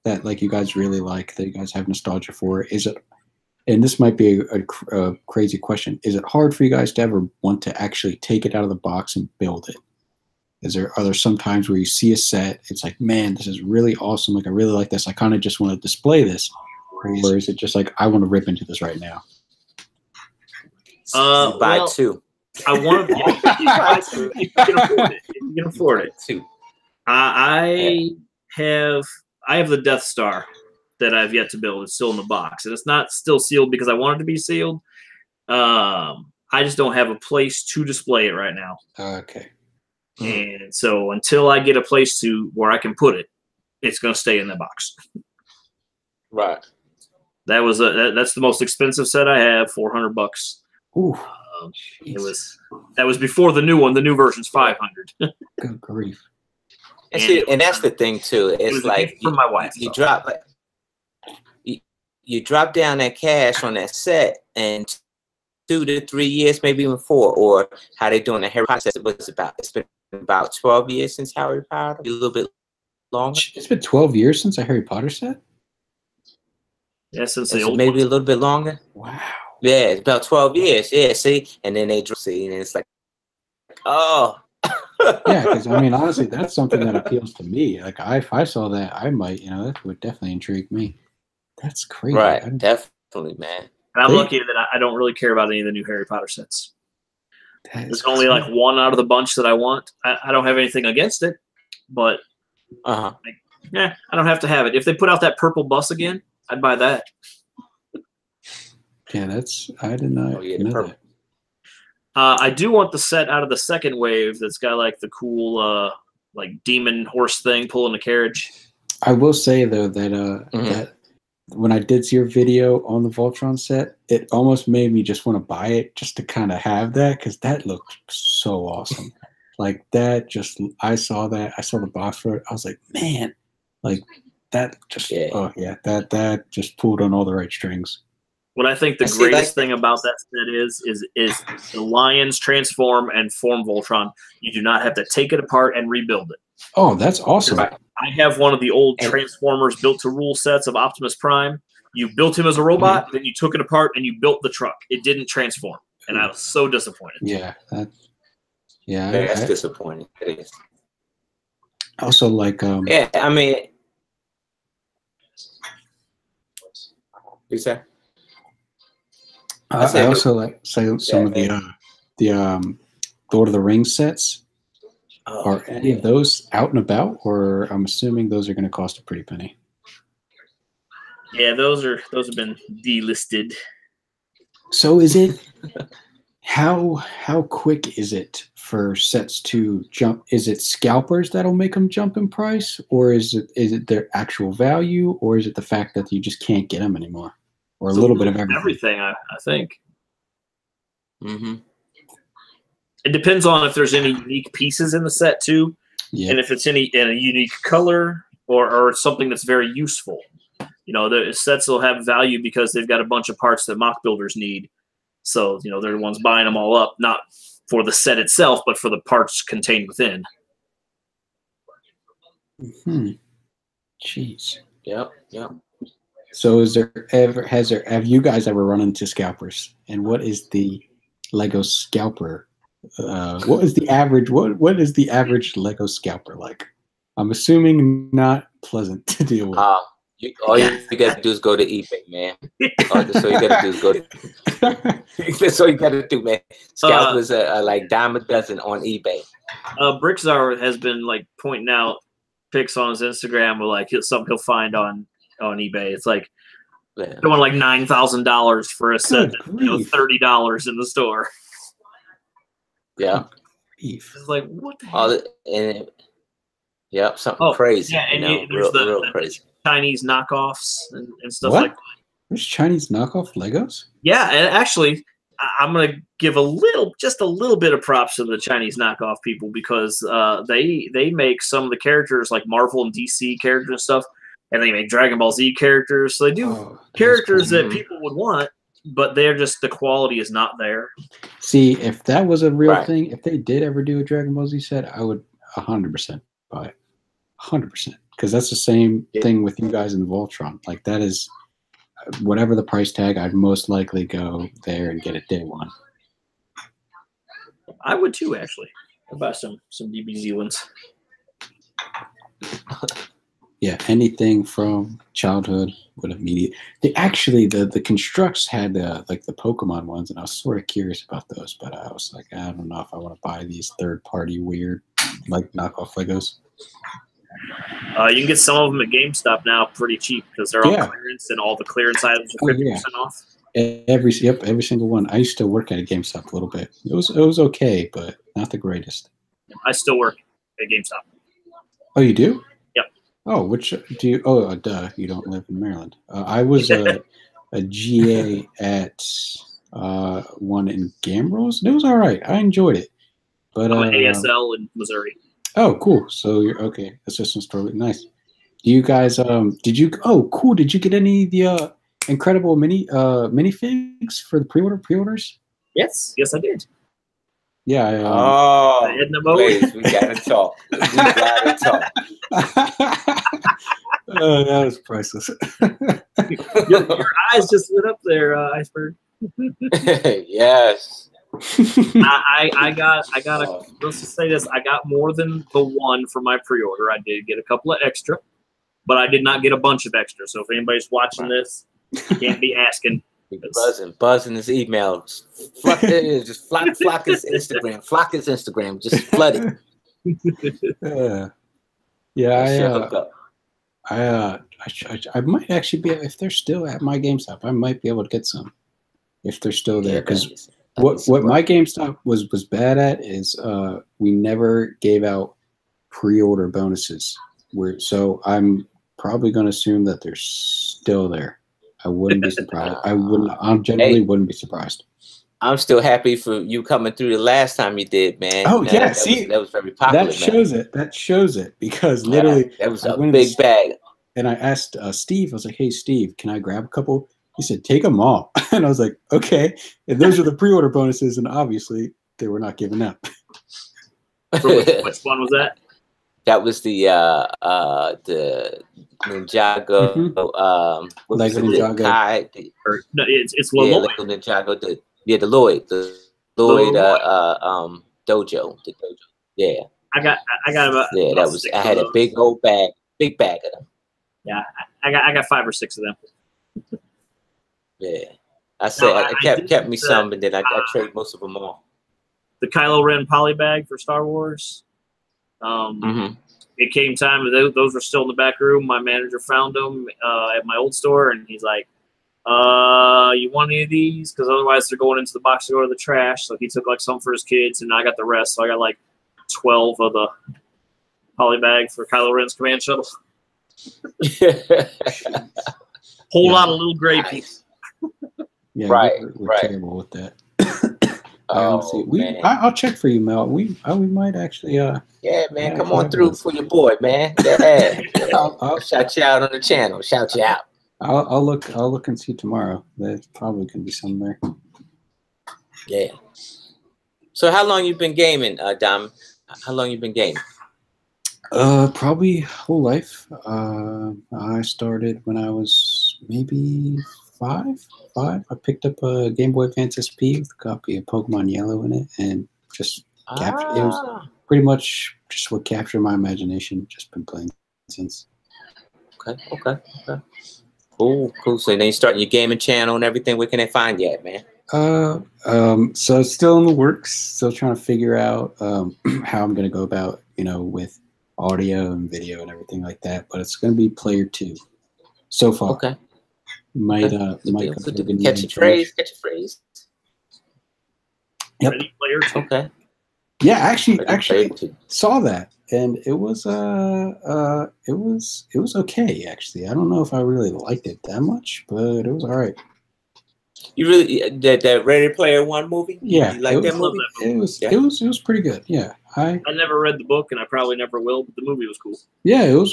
that like you guys really like, that you guys have nostalgia for? Is it, and this might be a crazy question, is it hard for you guys to ever want to actually take it out of the box and build it? Are there some times where you see a set, it's like, man, this is really awesome. Like, I really like this. I kind of just want to display this. Or is it just like, I want to rip into this right now? Buy two. I want to. If you can afford it. If you can afford it. Two. I have the Death Star that I've yet to build. It's still in the box, and it's not still sealed because I want it to be sealed. I just don't have a place to display it right now. Okay. And so until I get a place to where I can put it, it's going to stay in the box. Right. That's the most expensive set I have, $400. Ooh. That was before the new one. The new version's $500. Good grief. And that's the thing too. It's like for my wife. You drop you drop down that cash on that set, and 2 to 3 years, maybe even 4, or how they doing the Harry Potter set. It's been about 12 years since Harry Potter. A little bit longer. It's been 12 years since a Harry Potter set? Yeah, since the old maybe a little bit longer. Wow. Yeah, it's about 12 years. Yeah, see? And then they see, and it's like, oh. Yeah, because I mean, honestly, that's something that appeals to me. Like, if I saw that, I might, that would definitely intrigue me. That's crazy. Right, definitely, man. And I'm lucky that I don't really care about any of the new Harry Potter sets. There's only like one out of the bunch that I want. I don't have anything against it, but I don't have to have it. If they put out that purple bus again, I'd buy that. Yeah, I did not know that. I do want the set out of the second wave that's got like the cool like demon horse thing pulling the carriage. I will say though that that when I did see your video on the Voltron set, it almost made me just want to buy it just to kind of have that, because that looked so awesome. Like that, I saw the box for it. I was like, man, like that just that just pulled on all the right strings. What I think the greatest thing about that set is the lions transform and form Voltron. You do not have to take it apart and rebuild it. Oh, that's awesome. I have one of the old Transformers built to rule sets of Optimus Prime. You built him as a robot, then you took it apart and you built the truck. It didn't transform, and I was so disappointed. Yeah, that's disappointing. It is. Also, like, yeah, I mean, you say? I also like some of the Lord of the Rings sets. Are any of those out and about, or I'm assuming those are going to cost a pretty penny? Yeah, those have been delisted. So is it how quick is it for sets to jump? Is it scalpers that'll make them jump in price, or is it their actual value, or is it the fact that you just can't get them anymore, or a little bit of everything? I think. It depends on if there's any unique pieces in the set too, and if it's in a unique color or something that's very useful. The sets will have value because they've got a bunch of parts that mock builders need. So they're the ones buying them all up, not for the set itself, but for the parts contained within. Jeez. Yep. So have you guys ever run into scalpers? And what is the Lego scalper? What is the average? What is the average Lego scalper like? I'm assuming not pleasant to deal with. All you gotta do is go to eBay, man. That's all you gotta do is go. That's all you gotta do, man. Scalpers are like dime a dozen on eBay. Brickzar has been like pointing out pics on his Instagram of like something he'll find on eBay. It's like going like $9,000 for a set, $30 in the store. Yeah. It's like, what the hell? Something crazy. Yeah, and real crazy. Chinese knockoffs and stuff like that. There's Chinese knockoff Legos? Yeah, and actually, I'm going to give just a little bit of props to the Chinese knockoff people, because they make some of the characters like Marvel and DC characters and stuff, and they make Dragon Ball Z characters. So they do characters that people would want, but they're just, the quality is not there. See, if that was a real thing, if they did ever do a Dragon Ball Z set, I would 100% buy it. 100%. because that's the same thing with you guys in the Voltron. Like that is whatever the price tag, I'd most likely go there and get it day one. I would too, actually. I'd buy some DBZ ones. Yeah, anything from childhood would immediate. The Constructs had like the Pokemon ones, and I was sort of curious about those, but I was like, I don't know if I want to buy these third-party weird like knockoff Legos. You can get some of them at GameStop now pretty cheap because they're on clearance, and all the clearance items are 50% off. Every single one. I used to work at a GameStop a little bit. It was okay, but not the greatest. I still work at GameStop. Oh, you do? Yep. Oh, which do you? Oh, duh. You don't live in Maryland. I was a GA at one in Gambros. It was all right. I enjoyed it. But I'm an ASL in Missouri. Oh, cool. So you're okay. Assistant store, nice. Do you guys? Did you? Oh, cool. Did you get any of the incredible minifigs for the pre-orders? Yes, I did. Yeah. Please, we gotta talk. That was priceless. Your eyes just lit up there, Iceberg. Yes. I got let's just say this. I got more than the one for my pre-order. I did get a couple of extra, but I did not get a bunch of extra. So if anybody's watching this, you can't be asking. Buzzing his emails. Just flock his Instagram. Flock his Instagram. Just flood it. I might actually be, if they're still at my GameStop, I might be able to get some if they're still there. Because what my GameStop was bad at is we never gave out pre-order bonuses. So I'm probably going to assume that they're still there. I wouldn't be surprised. I generally wouldn't be surprised. I'm still happy for you coming through the last time you did, man. Oh, yeah. That was very popular. That shows it because literally that was a big bag. And I asked Steve, I was like, hey, Steve, can I grab a couple? He said, take them all. And I was like, okay. And those are the pre-order bonuses. And obviously they were not given up. Which one was that? That was the Ninjago. Lego Ninjago. No, it's Lloyd. Yeah, Lego Ninjago. The Lloyd. The Lloyd Dojo. The Dojo. Yeah. I got about. Yeah, that was. I had a big bag of them. Yeah, I got 5 or 6 of them. Yeah, I said I kept me some, and then I traded most of them off. The Kylo Ren poly bag for Star Wars. It came time, those were still in the back room. My manager found them at my old store, and he's like, you want any of these? Because otherwise they're going into the box to go to the trash. So he took like some for his kids, and I got the rest. So I got like 12 of the poly bag for Kylo Ren's command shuttle. Whole lot of little gray piece. Yeah, right. We're terrible with that. I'll check for you, Mel. We might actually. Yeah, man, come on through for your boy, man. Yeah, I'll shout you out on the channel. Shout you out. I'll look and see tomorrow. There's probably gonna be some there. Yeah. So how long you been gaming, Dom? How long you been gaming? Probably whole life. I started when I was maybe 5. I picked up a Game Boy Advance SP with a copy of Pokemon Yellow in it, and just captured. It was pretty much just what captured my imagination. Just been playing since. Okay. Cool. So then you starting your gaming channel and everything. Where can they find you at, man? So it's still in the works. Still trying to figure out how I'm gonna go about, with audio and video and everything like that. But it's gonna be Player 2 so far. Okay. Might catch a phrase. Yep. Okay. Yeah, actually saw that, and it was okay. Actually, I don't know if I really liked it that much, but it was all right. You really that Ready Player One movie? Yeah, you like that movie? It was pretty good. Yeah, I never read the book, and I probably never will, but the movie was cool. Yeah,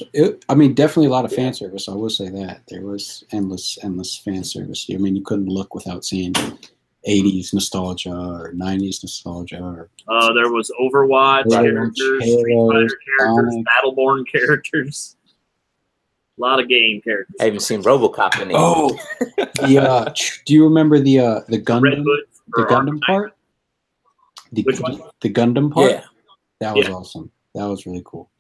I mean, definitely a lot of fan service. I will say that there was endless fan service. I mean, you couldn't look without seeing 80s nostalgia or 90s nostalgia. Or there was Overwatch characters, Street Fighter characters, Battleborn characters. A lot of game characters. I haven't seen RoboCop in it. Oh, do you remember the Gundam? The Gundam part? Which one? The Gundam part? Yeah. That was awesome. That was really cool.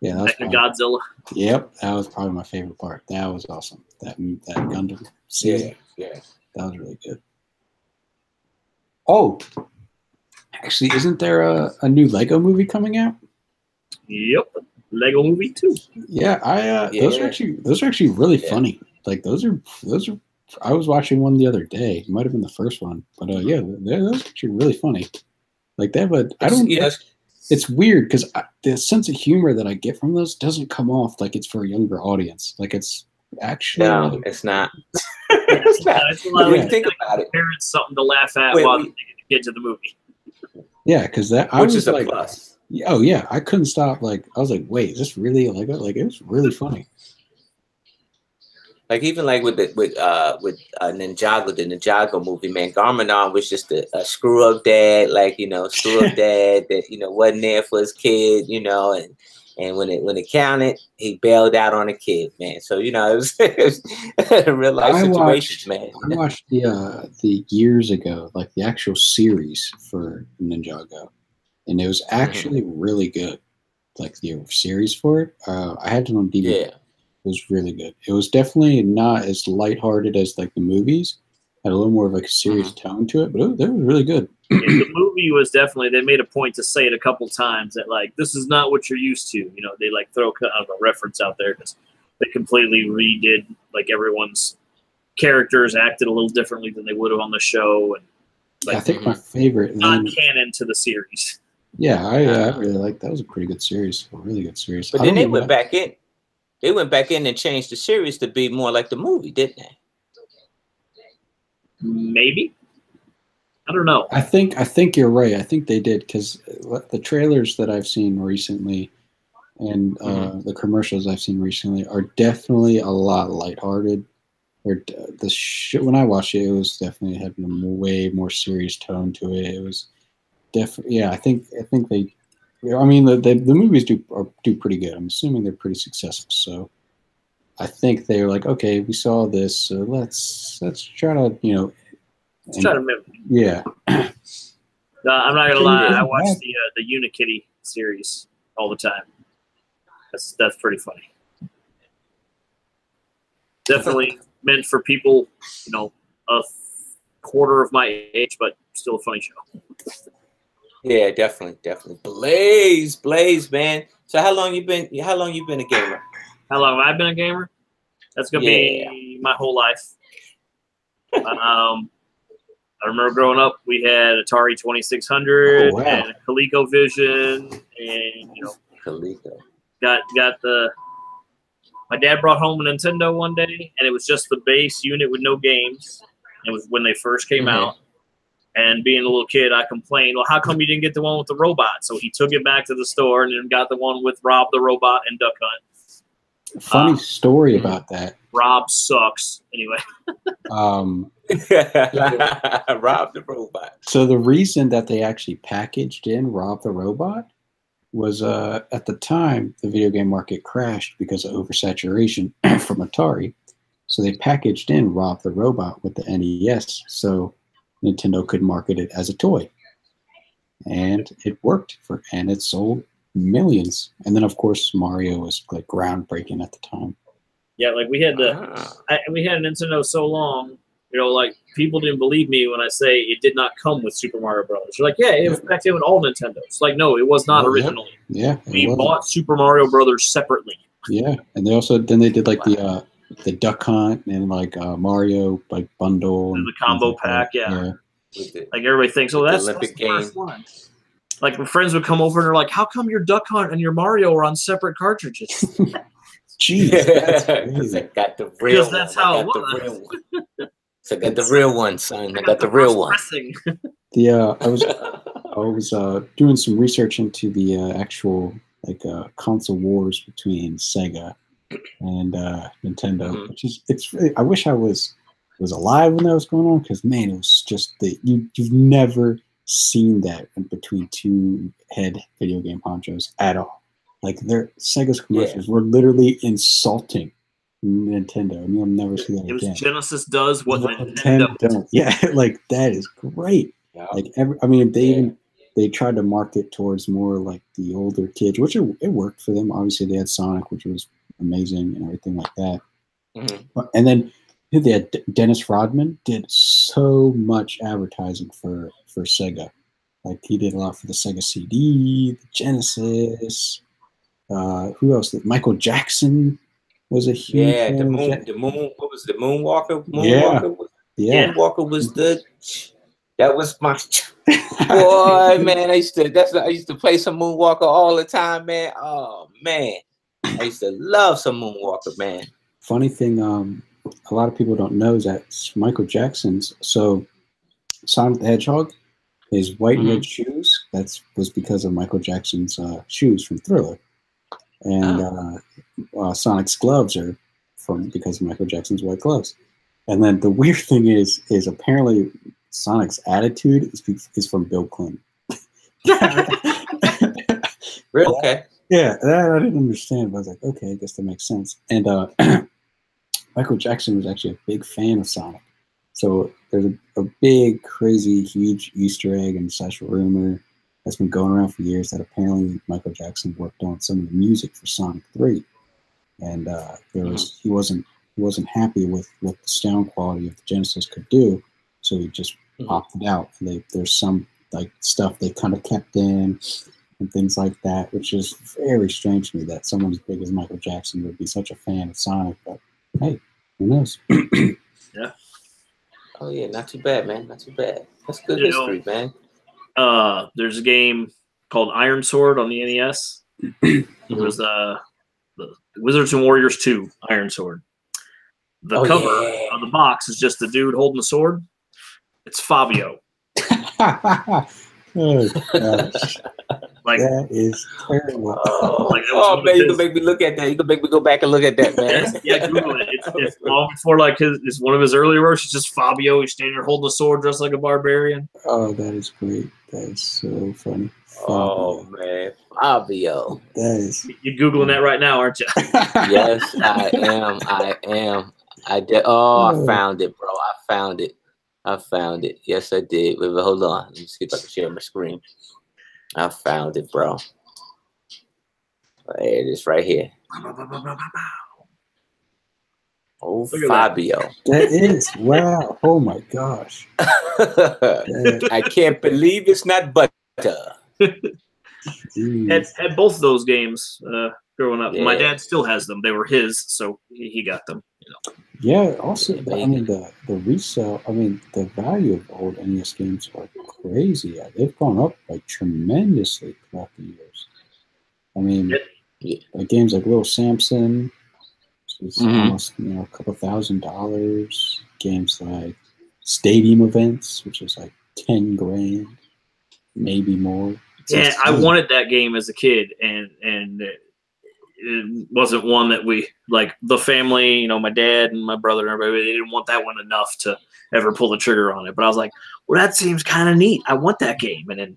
Yeah, that was Godzilla. Yep, that was probably my favorite part. That was awesome. That Gundam scene. Yeah. That was really good. Oh, actually, isn't there a new Lego movie coming out? Yep, Lego Movie 2. Yeah, those are actually really funny. Like those are. I was watching one the other day. It might have been the first one, but yeah, those are actually really funny. Like that, but I don't. It's weird because the sense of humor that I get from those doesn't come off like it's for a younger audience. Like it's actually no, it's not. It's not. When you think about it, parents something to laugh at while taking the kids to the movie. Yeah, because that which is a plus. Oh yeah, I couldn't stop. Like I was like, wait, is this really like it was really funny. Like even like with Ninjago, the Ninjago movie, man, Garmadon was just a screw up dad, like screw up dad that wasn't there for his kid, and when it counted, he bailed out on a kid, man. So it was real life situations, man. I watched the years ago, like the actual series for Ninjago, and it was actually really good. Like the series for it, I had it on DVD. Yeah. It was really good. It was definitely not as lighthearted as like the movies. Had a little more of like a serious tone to it, but it was really good. The movie was definitely. They made a point to say it a couple times that like this is not what you're used to. They like throw kind of a reference out there because they completely redid like everyone's characters acted a little differently than they would have on the show. And like, I think my favorite non-canon to the series. Yeah, I really like that. Was a pretty good series, a really good series. But then they went back in. They went back in and changed the series to be more like the movie, didn't they? Maybe. I don't know. I think you're right. I think they did because the trailers that I've seen recently and the commercials I've seen recently are definitely a lot lighthearted. When I watched it, it was definitely having a way more serious tone to it. It was definitely I think they. I mean, the movies do pretty good. I'm assuming they're pretty successful. So I think they're like, okay, we saw this, so let's try to let's try to mimic. Yeah. I'm not gonna lie. I watch the Unikitty series all the time. That's pretty funny. Definitely meant for people, a quarter of my age, but still a funny show. Yeah, definitely. Blaze, man. So how long you been a gamer? How long have I been a gamer? That's gonna be my whole life. I remember growing up, we had Atari 2600 and ColecoVision, and Coleco. Got the. My dad brought home a Nintendo one day, and it was just the base unit with no games. It was when they first came out. And being a little kid, I complained, well, how come you didn't get the one with the robot? So he took it back to the store and then got the one with Rob the Robot and Duck Hunt. Funny story about that. Rob sucks. Anyway. Rob the Robot. So the reason that they actually packaged in Rob the Robot was at the time, the video game market crashed because of oversaturation from Atari. So they packaged in Rob the Robot with the NES. So Nintendo could market it as a toy, and it worked and it sold millions. And then of course Mario was like groundbreaking at the time. Yeah, like we had we had a Nintendo so long, like people didn't believe me when I say it did not come with Super Mario Brothers. They're like, yeah, it was back then with all Nintendos. Like, no, it was not originally. Yeah, we bought Super Mario Brothers separately. Yeah, and they did like the Duck Hunt and like Mario like bundle and the combo pack, yeah. Like everybody thinks, oh, that's the first one. Like my friends would come over and they're like, how come your Duck Hunt and your Mario are on separate cartridges? Jeez, that's I got the real one. That's how it was. So I got the real one, son. I got the real one. I was doing some research into the actual like console wars between Sega and Nintendo, which is I wish I was alive when that was going on, because man, it was just you've never seen that in between two head video game honchos at all. Like their Sega's commercials were literally insulting Nintendo, and you'll never see that again. Genesis does what Nintendo don't. Yeah, like that is great. Yeah. Like they tried to market towards more like the older kids, which it worked for them. Obviously, they had Sonic, which was amazing and everything like that. Mm-hmm. And then they had Dennis Rodman did so much advertising for Sega. Like he did a lot for the Sega CD, the Genesis. Who else? Michael Jackson was a huge the moon. What was the Moonwalker? Moonwalker was that was my boy, man. I used to play some Moonwalker all the time, man. Oh man, I used to love some Moonwalker, man. Funny thing, a lot of people don't know is that Michael Jackson's Sonic the Hedgehog, his white and red shoes. Was because of Michael Jackson's shoes from Thriller. And Sonic's gloves are because of Michael Jackson's white gloves. And then the weird thing is apparently Sonic's attitude is from Bill Clinton. Really? Okay. Yeah, that I didn't understand, but I was like, okay, I guess that makes sense. And Michael Jackson was actually a big fan of Sonic. So there's a big, crazy, huge Easter egg and / rumor that's been going around for years that apparently Michael Jackson worked on some of the music for Sonic 3, and he wasn't happy with what the sound quality of the Genesis could do, so he just opted out. And there's some like stuff they kind of kept in and things like that, which is very strange to me that someone as big as Michael Jackson would be such a fan of Sonic. But hey, who knows? Yeah. Oh yeah, not too bad, man. Not too bad. That's good history, man. There's a game called Iron Sword on the NES. It was the Wizards and Warriors 2 Iron Sword. The cover of the box is just the dude holding the sword. It's Fabio. Oh gosh. Like that is terrible. Oh man, you can make me look at that. You can make me go back and look at that, man. Yeah, Google it. It's long before it's one of his earlier works. It's just Fabio. He's standing there holding a sword, dressed like a barbarian. Oh, that is great. That is so funny. Oh man, Fabio. That is. You're Googling that right now, aren't you? Yes, I am. I found it, bro. I found it. Yes, I did. Wait, hold on. Let me see if I can share my screen. I found it, bro. There it is right here. Oh, Fabio. That is. Wow. Oh, my gosh. I can't believe it's not butter. Had both of those games growing up. Yeah. My dad still has them. They were his, so he got them. You know. Yeah, also, I mean, the resale, I mean, the value of old NES games are crazy. They've gone up, like, tremendously throughout the years. I mean, games like Little Samson, which is almost, a couple $1,000. Games like Stadium Events, which is like $10,000, maybe more. Yeah, I wanted that game as a kid, and it wasn't one that we, like, the family, my dad and my brother and everybody, they didn't want that one enough to ever pull the trigger on it. But I was like, well, that seems kind of neat. I want that game. And then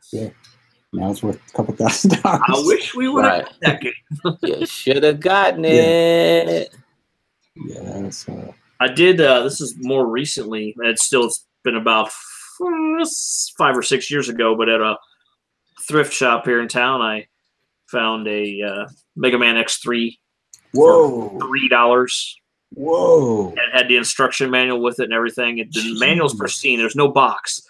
now it's worth a couple $1,000. I wish we would have got that game. You should have gotten it. Yeah, that's I did. This is more recently. It's been about 5 or 6 years ago, but at a thrift shop here in town, I found a Mega Man X3 for $3. Whoa! And it had the instruction manual with it and everything. The manual's pristine. There's no box.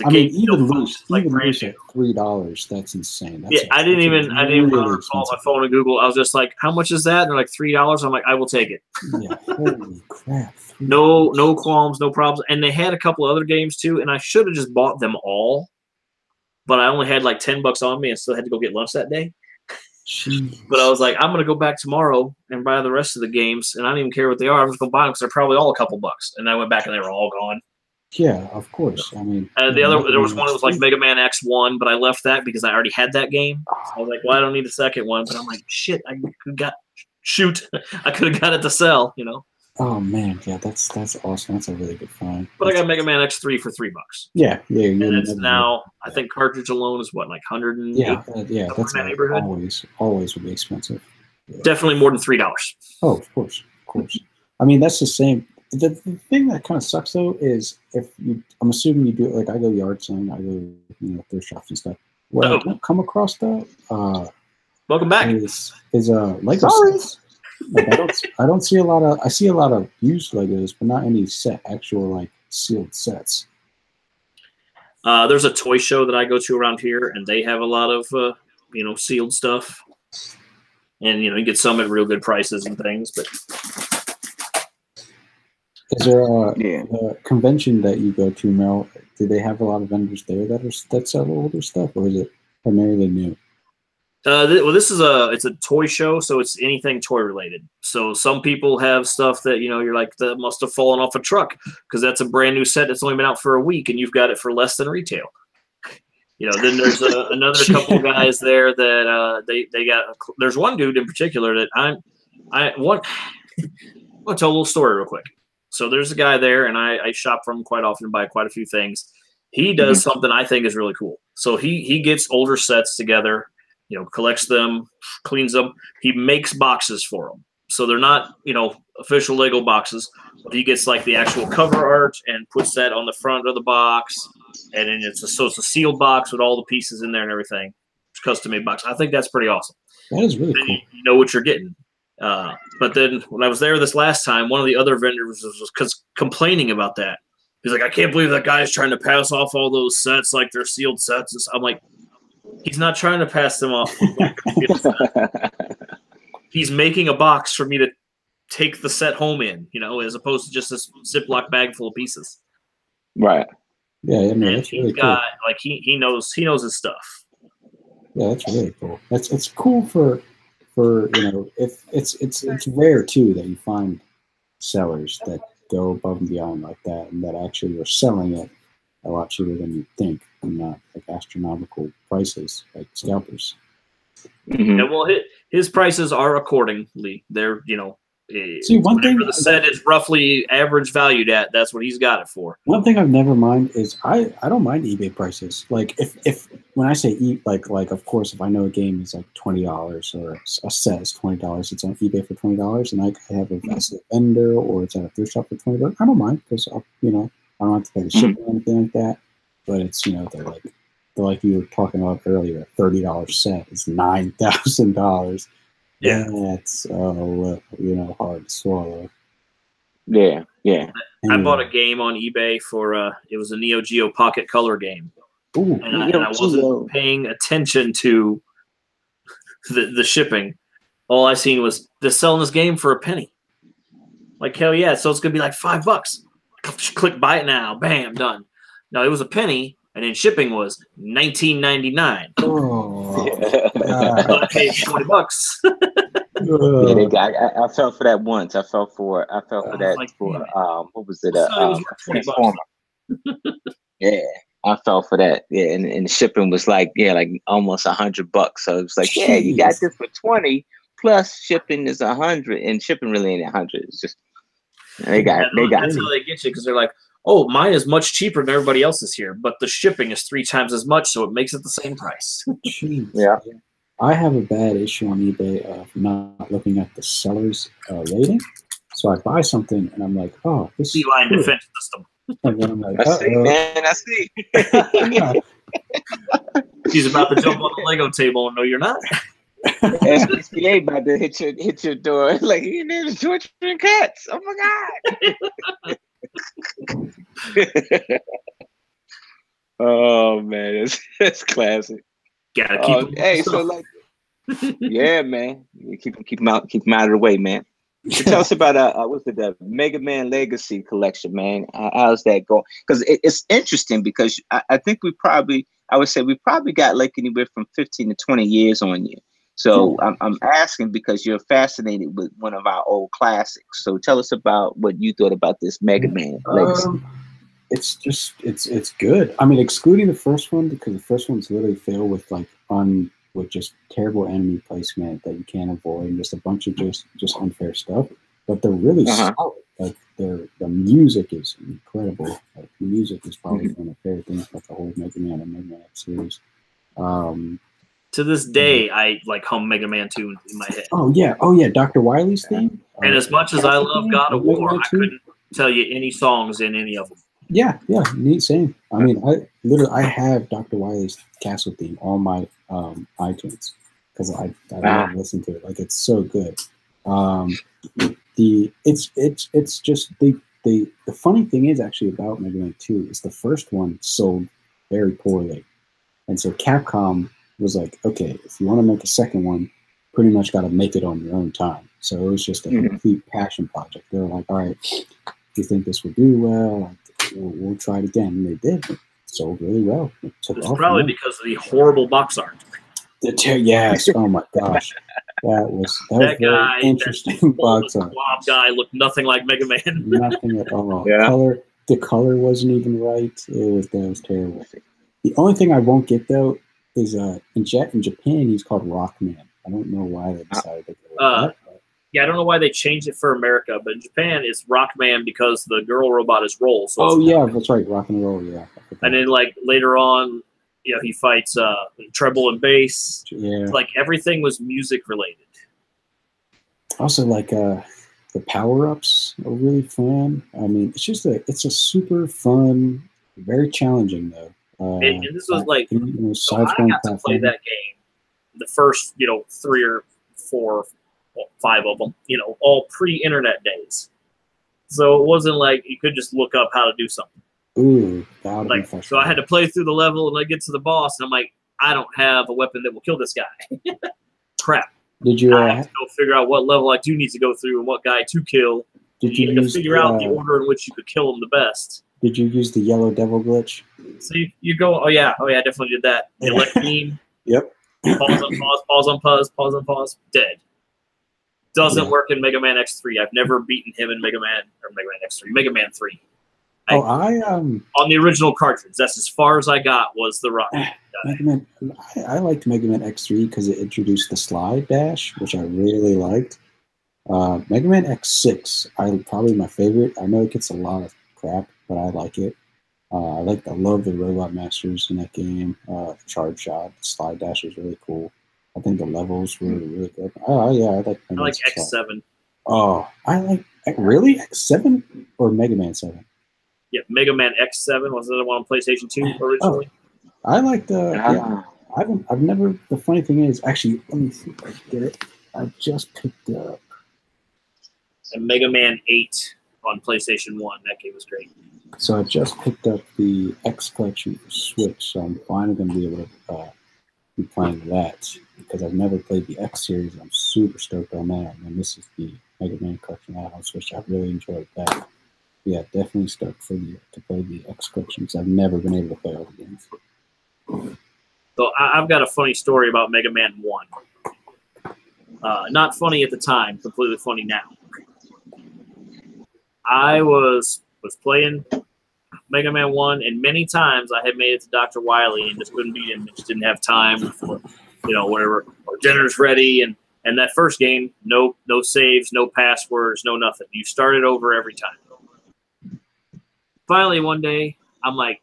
I mean, even loose at $3. That's insane. I didn't even call my phone and Google. I was just like, "How much is that?" And they're like $3. I'm like, "I will take it." Yeah, holy crap! No qualms, no problems. And they had a couple other games too, and I should have just bought them all, but I only had like $10 on me, and still had to go get lunch that day. Jeez. But I was like, I'm gonna go back tomorrow and buy the rest of the games, and I don't even care what they are. I'm just gonna buy them because they're probably all a couple bucks. And I went back and they were all gone. Yeah, of course. I mean, there was one that was like Mega Man X1, but I left that because I already had that game. So I was like, well, I don't need a second one. But I'm like, shit, I could have got it to sell, Oh man, yeah, that's awesome. That's a really good find. But I got Mega Man X3 for $3. Yeah. And it's now, I think cartridge alone is what, like 108? Yeah, that's in that neighborhood. Always would be expensive. Yeah. Definitely more than $3. Oh, of course. I mean, that's the same. The thing that kind of sucks though is I'm assuming you do it like I go yard selling, I go thrift shops and stuff. What I don't come across though, welcome back. Is Lego sets. Like I don't see a lot of. I see a lot of used Legos, but not any actual like sealed sets. There's a toy show that I go to around here, and they have a lot of sealed stuff, and you get some at real good prices and things. But is there a convention that you go to, Mel? Do they have a lot of vendors there that sell older stuff, or is it primarily new? Well, it's a toy show, so it's anything toy related. So some people have stuff that you're like, that must have fallen off a truck because that's a brand new set that's only been out for a week, and you've got it for less than retail. Then there's another couple of guys there that they got. There's one dude in particular that I'll tell a little story real quick. So there's a guy there, and I shop from him quite often and buy quite a few things. He does something I think is really cool. So he gets older sets together, collects them, cleans them. He makes boxes for them. So they're not, official Lego boxes. But he gets like the actual cover art and puts that on the front of the box. And then it's a sealed box with all the pieces in there and everything. It's a custom made box. I think that's pretty awesome. That is really cool. You know what you're getting. But then when I was there this last time, one of the other vendors was complaining about that. He's like, I can't believe that guy's trying to pass off all those sets like they're sealed sets. I'm like, he's not trying to pass them off. He's making a box for me to take the set home in, as opposed to just a Ziploc bag full of pieces. Right. Yeah, that's really cool. Like he knows his stuff. Yeah, that's really cool. It's cool for if it's rare too that you find sellers that go above and beyond like that, and that actually are selling it a lot cheaper than you think, and not like astronomical prices like scalpers. Mm-hmm. Yeah, well, his prices are accordingly. They're see, one thing the set is roughly average valued at. That's what he's got it for. One thing I've never mind is I don't mind eBay prices. Like if when I say like of course if I know a game is like $20 or a set is $20, it's on eBay for $20, and I have a vendor or it's at a thrift shop for $20. I don't mind because I don't have to pay the shipping or anything like that. But it's they're like you were talking about earlier, a $30 set is $9,000. Yeah, that's hard to swallow. Yeah. I bought a game on eBay for it was a Neo Geo Pocket Color game. Ooh, and I wasn't paying attention to the shipping. All I seen was they're selling this game for a penny. Like, hell yeah! So it's gonna be like $5. Click buy it now. Bam, done. No, it was a penny, and then shipping was $19.99. Oh, I paid $20. I fell for that once. I fell for that like, for what was it? $20. Yeah, I fell for that. Yeah, and the shipping was like almost $100. So it was like, yeah, you got this for 20 plus shipping is 100, and shipping really ain't 100. It's just they got. That's how they get you because they're like, oh, mine is much cheaper than everybody else's here, but the shipping is 3 times as much, so it makes it the same price. Jeez. Yeah. I have a bad issue on eBay of not looking at the seller's rating. So I buy something and I'm like, oh, this is Beeline defense system. And then I'm like, I see, man. I see. He's about to jump on the Lego table, and no, you're not. SPCA about to hit your door. Like, you need to torturing cats. Oh my god. Oh man, that's classic. Gotta keep hey, so like, yeah, man, keep them out of the way, man. So tell us about what's the Mega Man Legacy collection, man. How's that going? Because it's interesting because I think I would say we probably got like anywhere from 15 to 20 years on you. So I'm asking because you're fascinated with one of our old classics. So tell us about what you thought about this Mega Man Legacy. It's good. I mean, excluding the first one, because the first one's literally filled with with just terrible enemy placement that you can't avoid, and just a bunch of just unfair stuff. But they're really solid. like the music is incredible. Like, the music is probably one of my favorite things about the whole Mega Man and Mega Man X series. To this day, I like hum Mega Man 2 in my head. Oh yeah, Dr. Wily's theme. And as much as I love God of War, I couldn't tell you any songs in any of them. Yeah, neat, same. I mean, I have Dr. Wily's Castle theme on my iTunes because I love listening to it. Like, it's so good. It's just the funny thing is actually about Mega Man 2 is the first one sold very poorly, and so Capcom was like, okay, if you want to make a second one, pretty much got to make it on your own time. So it was just a complete passion project. They were like, all right, if you think this will do well, we'll try it again. And they did. It sold really well. It took off. Probably because of the horrible box art. Yes. Oh my gosh. That was guy, very interesting box art. Blob guy looked nothing like Mega Man. Nothing at all. Yeah. The color wasn't even right. That was terrible. The only thing I won't get though is in Japan he's called Rockman. I don't know why they decided to go with that. Yeah, I don't know why they changed it for America, but in Japan it's Rockman because the girl robot is Roll. So that's right, Rock and Roll. Yeah. And then like later on, he fights treble and bass. Yeah. Like everything was music related. Also, like the power-ups are really fun. I mean, it's a super fun, very challenging though. And this was like, so I got to play that game, the first 3 or 4, 5 of them, all pre-internet days. So it wasn't like you could just look up how to do something. Ooh, so I had to play through the level and I get to the boss and I'm like, I don't have a weapon that will kill this guy. Crap. Did you? I have to go figure out what level I do need to go through and what guy to kill. Did you need to figure out the order in which you could kill him the best? Did you use the yellow devil glitch? So you go, I definitely did that. The elect beam. Yep. Pause on pause, dead. Doesn't work in Mega Man X3. I've never beaten him in Mega Man X3. Mega Man 3. On the original cartridge. That's as far as I got was the rock. I liked Mega Man X3 because it introduced the slide dash, which I really liked. Mega Man X6, probably my favorite. I know it gets a lot of crap, but I like it. I love the Robot Masters in that game. The charge shot, the slide dash is really cool. I think the levels were really good. Oh yeah, I like X7. Oh, I like really X7 or Mega Man 7. Yeah, Mega Man X7 was the one on PlayStation 2 originally. I like the. I've never. The funny thing is, actually, let me see if I can get it. I just picked up. And Mega Man 8 on PlayStation 1. That game was great. So I just picked up the X Collection for Switch, so I'm finally going to be able to be playing that because I've never played the X series. I'm super stoked on that, and this is the Mega Man Collection out on Switch. I really enjoyed that. Yeah, definitely stoked to play the X Collection because I've never been able to play all the games. So I've got a funny story about Mega Man 1. Not funny at the time, completely funny now. I was playing Mega Man 1, and many times I had made it to Dr. Wily and just couldn't beat him. Just didn't have time for, whatever, or dinner's ready. And that first game, no saves, no passwords, no nothing. You started over every time. Finally, one day, I'm like,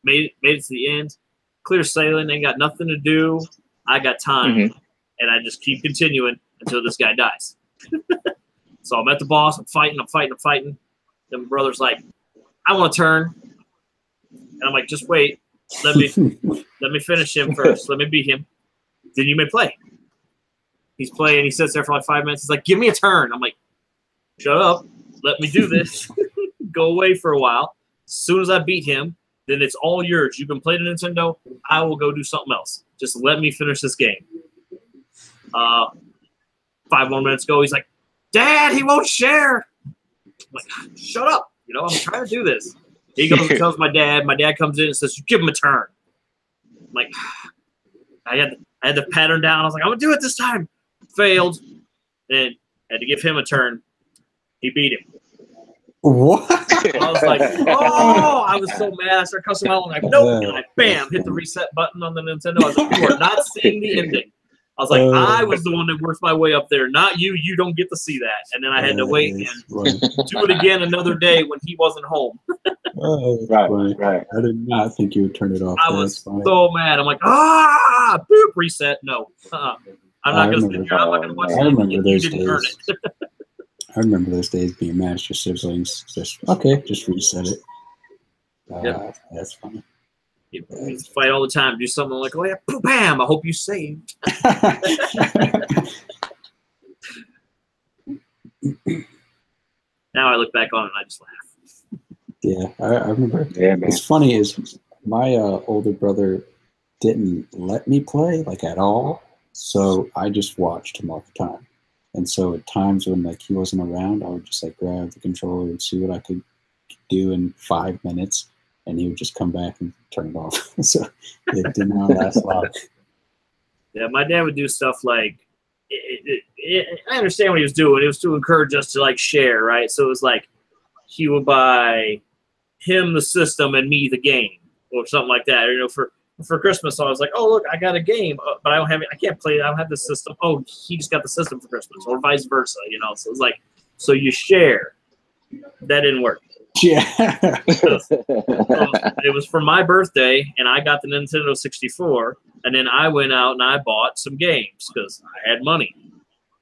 made it to the end, clear sailing, ain't got nothing to do. I got time, and I just keep continuing until this guy dies. So I'm at the boss, I'm fighting. Then my brother's like, I want to turn. And I'm like, just wait. Let me finish him first. Let me beat him. Then you may play. He's playing. He sits there for like 5 minutes. He's like, give me a turn. I'm like, shut up. Let me do this. Go away for a while. As soon as I beat him, then it's all yours. You can play the Nintendo. I will go do something else. Just let me finish this game. 5 more minutes ago, he's like, Dad, he won't share. I'm like, shut up. I'm trying to do this. He goes and tells my dad. My dad comes in and says, give him a turn. I'm like, I had the pattern down. I was like, I'm going to do it this time. Failed. Then had to give him a turn. He beat him. What? I was like, oh, I was so mad. I started cussing out. I'm like, nope. And I, bam, hit the reset button on the Nintendo. I was like, you are not seeing the ending. I was like, I was the one that worked my way up there, not you. You don't get to see that. And then I had to wait and do it again another day when he wasn't home. Right. I did not think you would turn it off. I was so mad. I'm like, boop, reset. No, I'm not going to sit here. I'm not going to watch it. I remember those days. I remember those days being mad at your siblings. Just reset it. That's funny. We fight all the time. Do something like, oh yeah, bam! I hope you saved. Now I look back on it and I just laugh. Yeah, I remember. Yeah, man. What's funny is my older brother didn't let me play like at all, so I just watched him all the time. And so at times when like he wasn't around, I would just like grab the controller and see what I could do in 5 minutes. And he would just come back and turn it off. So it did not last long. Yeah, my dad would do stuff like, I understand what he was doing. It was to encourage us to like share, right? So it was like he would buy him the system and me the game or something like that. You know, for Christmas, I was like, oh look, I got a game, but I don't have it. I can't play it. I don't have the system. Oh, he just got the system for Christmas, or vice versa. You know, so it's like, so you share. That didn't work. Yeah. So it was for my birthday, and I got the Nintendo 64, and then I went out and I bought some games because I had money.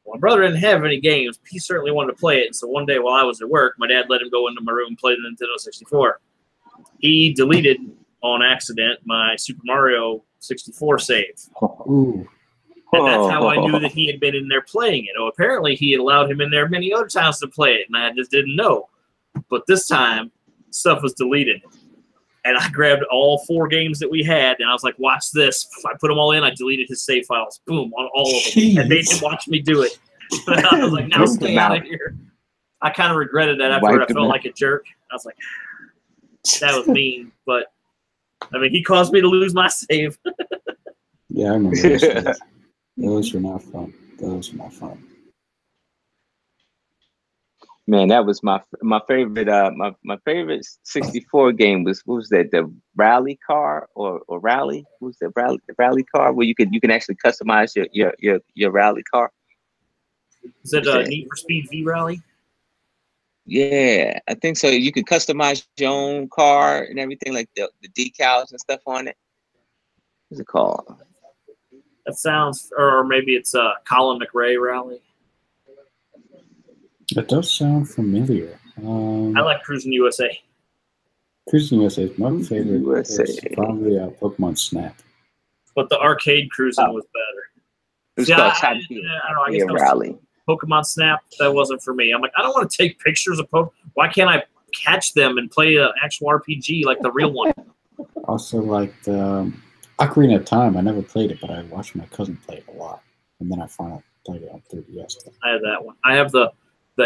Well, my brother didn't have any games. He certainly wanted to play it, and so one day while I was at work, my dad let him go into my room and play the Nintendo 64. He deleted, on accident, my Super Mario 64 save. Ooh. And that's how I knew that he had been in there playing it. Oh, apparently he had allowed him in there many other times to play it, and I just didn't know. But this time, stuff was deleted. And I grabbed all 4 games that we had, and I was like, watch this. I put them all in. I deleted his save files. Boom, on all of them. Jeez. And they didn't watch me do it. I was like, now stay out of here. I kind of regretted that after I felt like a jerk. I was like, that was mean. But, I mean, he caused me to lose my save. Yeah, I remember those days. Those were not fun. Those were not fun. Man, that was my favorite. My favorite 64 game was, what was that? The rally car or rally? What was the rally car where you can actually customize your rally car? Is it Need for Speed V Rally? Yeah, I think so. You could customize your own car and everything, like the decals and stuff on it. What's it called? That sounds, or maybe it's Colin McRae Rally. That does sound familiar. I like Cruising USA. Cruising USA is my favorite. USA. It's probably Pokemon Snap. But the arcade cruising was better. It was called Top Gear Rally. Pokemon Snap, that wasn't for me. I'm like, I don't want to take pictures of Pokemon. Why can't I catch them and play an actual RPG like the real one? Also, like the Ocarina of Time. I never played it, but I watched my cousin play it a lot. And then I finally played it on 3DS. I have that one. I have the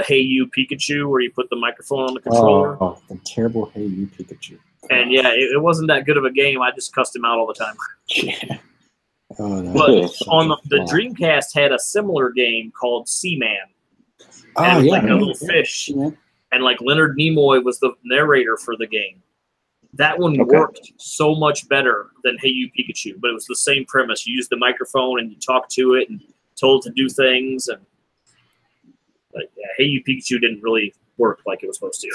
Hey You Pikachu where you put the microphone on the controller. Oh, the terrible Hey You Pikachu. And yeah, it wasn't that good of a game. I just cussed him out all the time. Yeah. Oh, but on the Dreamcast had a similar game called Seaman. Oh, and yeah. Like a little fish. Yeah. And like Leonard Nimoy was the narrator for the game. That one worked so much better than Hey You Pikachu, but it was the same premise. You used the microphone and you talked to it and told it to do things. And like, yeah, Hey You Pikachu didn't really work like it was supposed to.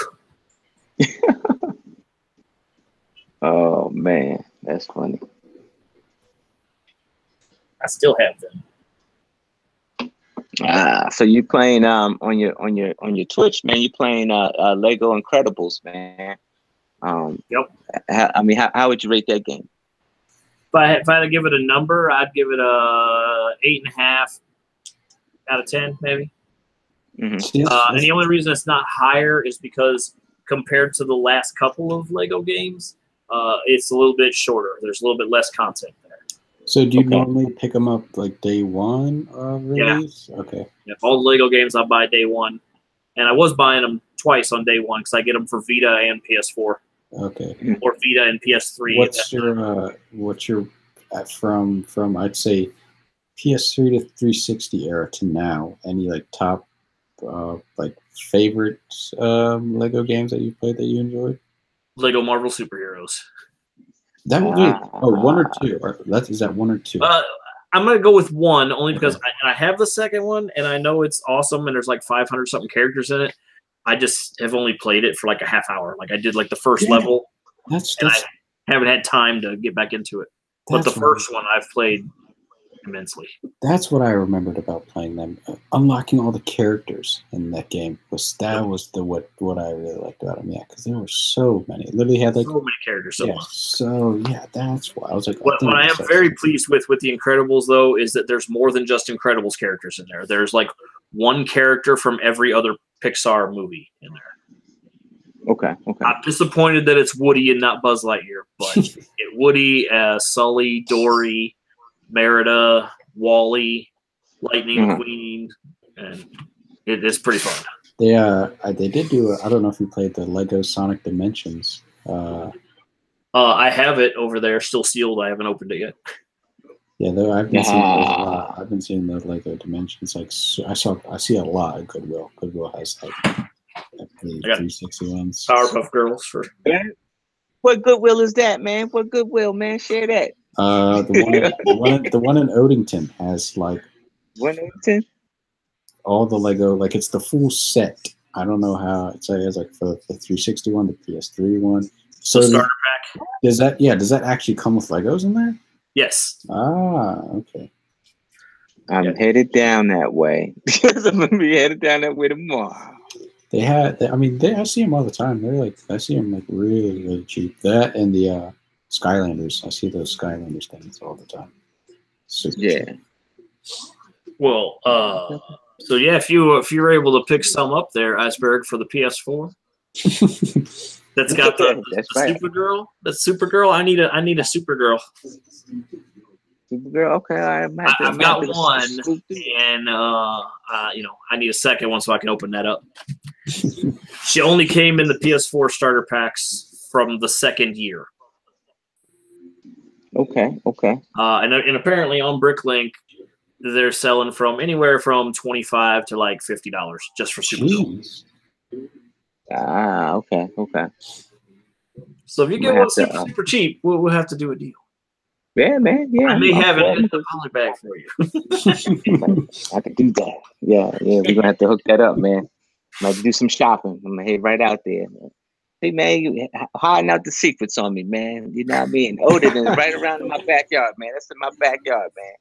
Oh man, that's funny. I still have them. So you playing on your Twitch, man? You playing Lego Incredibles, man? Yep. How would you rate that game? If I had to give it a number, I'd give it a 8.5 out of 10, maybe. Mm-hmm. And the only reason it's not higher is because compared to the last couple of Lego games, it's a little bit shorter. There's a little bit less content there. So do you normally pick them up like day one release? Yeah. Okay. Yeah, all the Lego games I buy day one. And I was buying them twice on day one because I get them for Vita and PS4. Okay. Or Vita and PS3. What's your from I'd say PS3 to 360 era to now? Any like top like favorite Lego games that you played that you enjoyed? Lego Marvel Superheroes. That would be one or two. Is that one or two? I'm gonna go with one only because I have the second one and I know it's awesome and there's like 500 something characters in it. I just have only played it for like a half hour. Like I did like the first level. That's I haven't had time to get back into it. But the first one I've played immensely. That's what I remembered about playing them. Unlocking all the characters in that game was what I really liked about them. Yeah, because there were so many. It literally had like so many characters. That's why I was like. What I am very pleased with the Incredibles though is that there's more than just Incredibles characters in there. There's like one character from every other Pixar movie in there. Okay. I'm disappointed that it's Woody and not Buzz Lightyear, but Woody, Sully, Dory, Merida, Wally, Lightning McQueen, and it's pretty fun. They did do. I don't know if you played the Lego Sonic Dimensions. I have it over there, still sealed. I haven't opened it yet. Yeah, though I've been seeing those a lot. I've been seeing the Lego Dimensions. Like I see a lot of Goodwill. Goodwill has like the 360 ones. Powerpuff Girls for. What Goodwill is that, man? What Goodwill, man? Share that. The one in Odenton has like all the Lego, like it's the full set. I don't know how it has like for the 360 one, the PS3 one. So starter pack. Does that actually come with Legos in there? Yes. Okay. I'm headed down that way because I'm gonna be headed down that way tomorrow. I see them all the time. I see them like really, really cheap. That and the Skylanders. I see those Skylanders things all the time. Super cheap. Well, so yeah, if you're able to pick some up there, Iceberg, for the PS4, that's got the Supergirl. That's Supergirl. I need a Supergirl. Supergirl. Okay, I've got one, and I need a second one so I can open that up. She only came in the PS4 starter packs from the second year. Okay. And apparently on Bricklink, they're selling from anywhere from $25 to like $50 just for Supergirl. Okay. So if you get one super cheap, we'll have to do a deal. Yeah, man. Yeah, I may have it in the poly bag for you. I could do that. Yeah. We're gonna have to hook that up, man. Might do some shopping. I'm gonna head right out there, man. Hey, man, you hiding out the secrets on me, man. You know what I mean? Odin is right around in my backyard, man. That's in my backyard, man.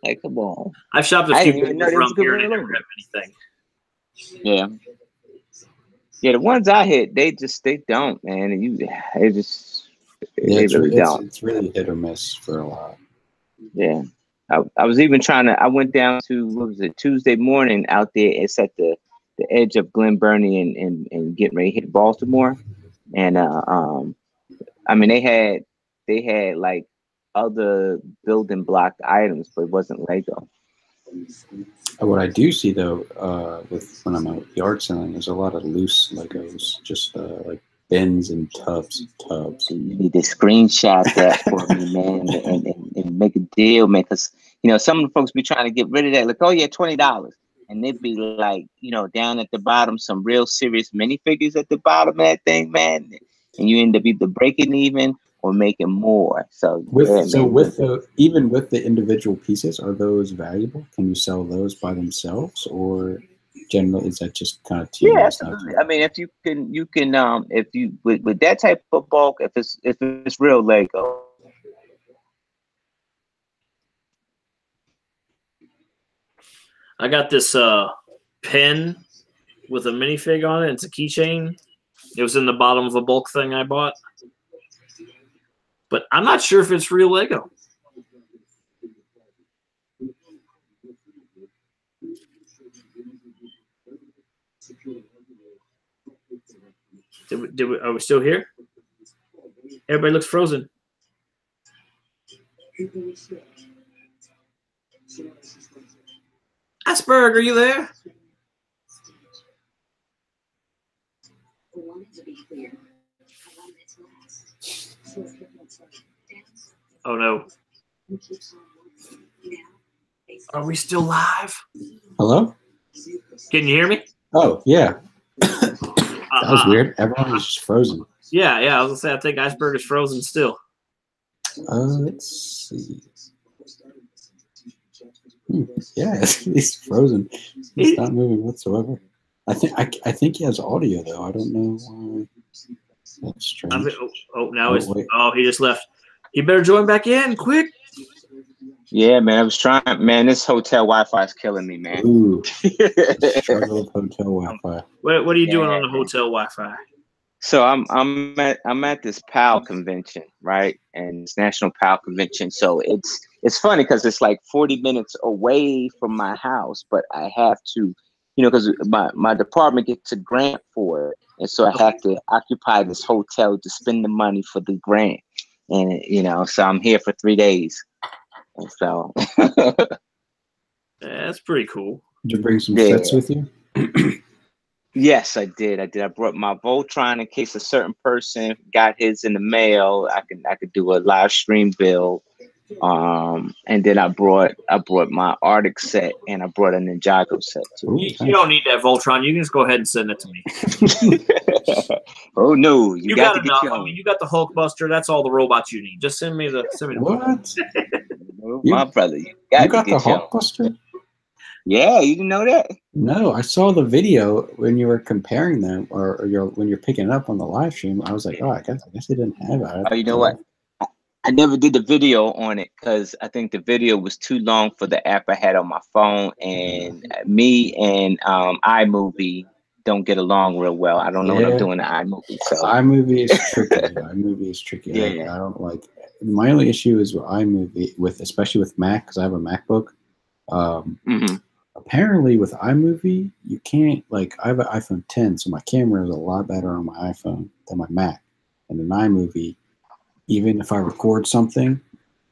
Like, come on. I've shopped a few places around here and I never have anything. Yeah. Yeah, the ones I hit, they don't, man. And they really don't. It's really hit or miss for a lot. Yeah. I was even I went down to, Tuesday morning out there. It's at the edge of Glen Burnie and getting ready to hit Baltimore. And they had like other building block items, but it wasn't Lego. What I do see though, when I'm out yard selling, there's a lot of loose Legos, just like bins and tubs. You need to screenshot that for me, man, and make a deal, man. Because some of the folks be trying to get rid of that. Like, oh yeah, $20, and they'd be like, down at the bottom, some real serious minifigures at the bottom of that thing, man, and you end up either breaking even or making more. Even with the individual pieces, are those valuable? Can you sell those by themselves, or generally is that just kind of team? Yeah, absolutely. I mean, if you can, if you with that type of bulk, if it's real Lego. I got this pen with a minifig on it. It's a keychain. It was in the bottom of a bulk thing I bought. But I'm not sure if it's real Lego. Are we still here? Everybody looks frozen. Asperg, are you there? Oh no. Are we still live? Hello? Can you hear me? Oh, yeah. That was weird. Everyone was just frozen. Yeah. I was going to say, I think Iceberg is frozen still. Let's see. Yeah, he's frozen. He's not moving whatsoever. I think he has audio though. I don't know why. That's strange. Now he just left. He better join back in quick. Yeah, man. I was trying. Man, this hotel Wi-Fi is killing me, man. Ooh, struggle with hotel Wi-Fi. What are you doing on the hotel Wi-Fi? So I'm at this PAL convention, right? And it's National PAL Convention. So it's funny because it's like 40 minutes away from my house, but I have to, because my department gets a grant for it, and so I have to occupy this hotel to spend the money for the grant, and so I'm here for 3 days, and so that's pretty cool. Did you bring some sets with you? Yes, I did. I brought my Voltron in case a certain person got his in the mail. I could do a live stream build. And then I brought my Arctic set, and I brought a Ninjago set too. You don't need that Voltron. You can just go ahead and send it to me. Oh no, you got enough. I mean, you got the Hulkbuster. That's all the robots you need. Just send me the what? My brother, you got the Hulkbuster? Yeah, you didn't know that? No, I saw the video when you were comparing them, or when you're picking it up on the live stream. I was like, oh, I guess they didn't have it. Oh, you know what? I never did the video on it because I think the video was too long for the app I had on my phone, and me and iMovie don't get along real well. I don't know what I'm doing to iMovie. So iMovie is tricky. iMovie is tricky. Yeah. I don't like. My only issue is with iMovie, especially with Mac, because I have a MacBook. Apparently with iMovie, you can't, like, I have an iPhone 10, so my camera is a lot better on my iPhone than my Mac. And in iMovie, even if I record something,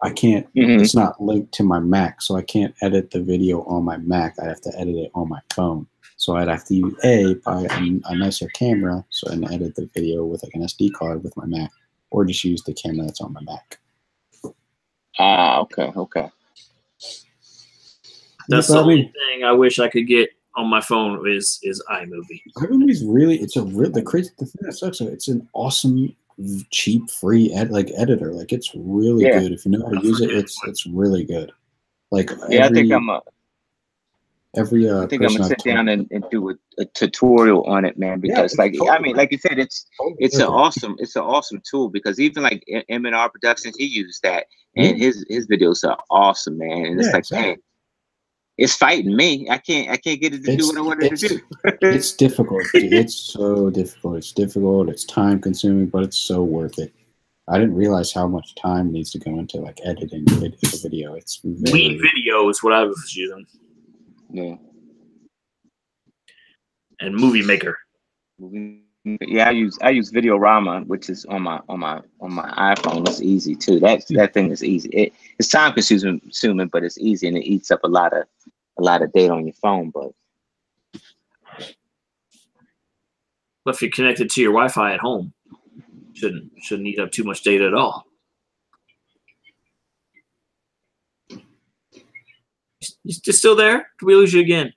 I can't, it's not linked to my Mac, so I can't edit the video on my Mac. I have to edit it on my phone. So I'd have to buy a nicer camera and edit the video with like an SD card with my Mac, or just use the camera that's on my Mac. Okay. That's the only thing I wish I could get on my phone is iMovie. iMovie's really, the crazy thing that sucks. It's an awesome, cheap, free editor. Like, it's really good if you know how to use it. It's really good. Like, I think I'm gonna sit down and do a tutorial on it, man. Because like you said, it's an awesome tool. Because even like M&R Productions, he used that, and his videos are awesome, man. And it's man, it's fighting me. I can't get it to do what I wanted to do. It's difficult. It's so difficult. It's difficult. It's time consuming, but it's so worth it. I didn't realize how much time needs to go into like editing the video. It's Weed Video is what I was using. Yeah. And Movie Maker. Yeah, I use Videorama, which is on my iPhone. It's easy too. That thing is easy. It's time consuming, but it's easy, and it eats up a lot of data on your phone. But if you're connected to your Wi-Fi at home, shouldn't eat up too much data at all. You still there? Did we lose you again?